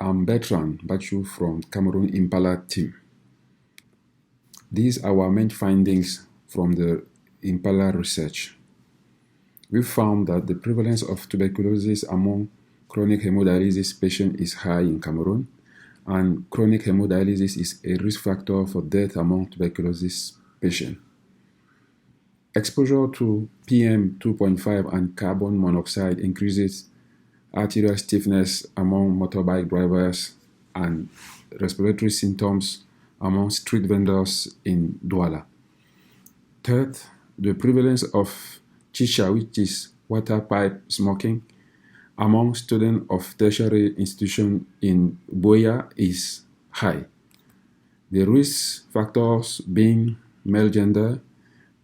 I'm Bertrand Bachu from Cameroon Impala team. These are our main findings from the Impala research. We found that the prevalence of tuberculosis among chronic hemodialysis patients is high in Cameroon, and chronic hemodialysis is a risk factor for death among tuberculosis patients. Exposure to PM2.5 and carbon monoxide increases arterial stiffness among motorbike drivers and respiratory symptoms among street vendors in Douala. Third, the prevalence of chicha, which is water pipe smoking, among students of tertiary institutions in Buea is high. The risk factors being male gender,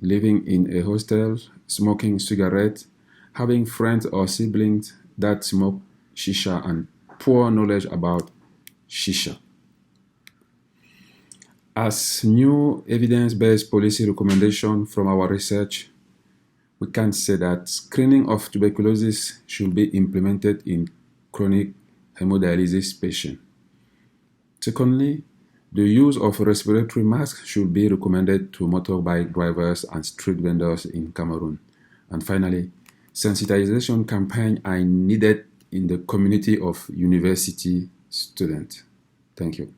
living in a hostel, smoking cigarettes, having friends or siblings that smoke shisha, and poor knowledge about shisha. As new evidence-based policy recommendation from our research, we can say that screening of tuberculosis should be implemented in chronic hemodialysis patients. Secondly, the use of respiratory masks should be recommended to motorbike drivers and street vendors in Cameroon. And finally, sensitization campaigns are needed in the community of university students. Thank you.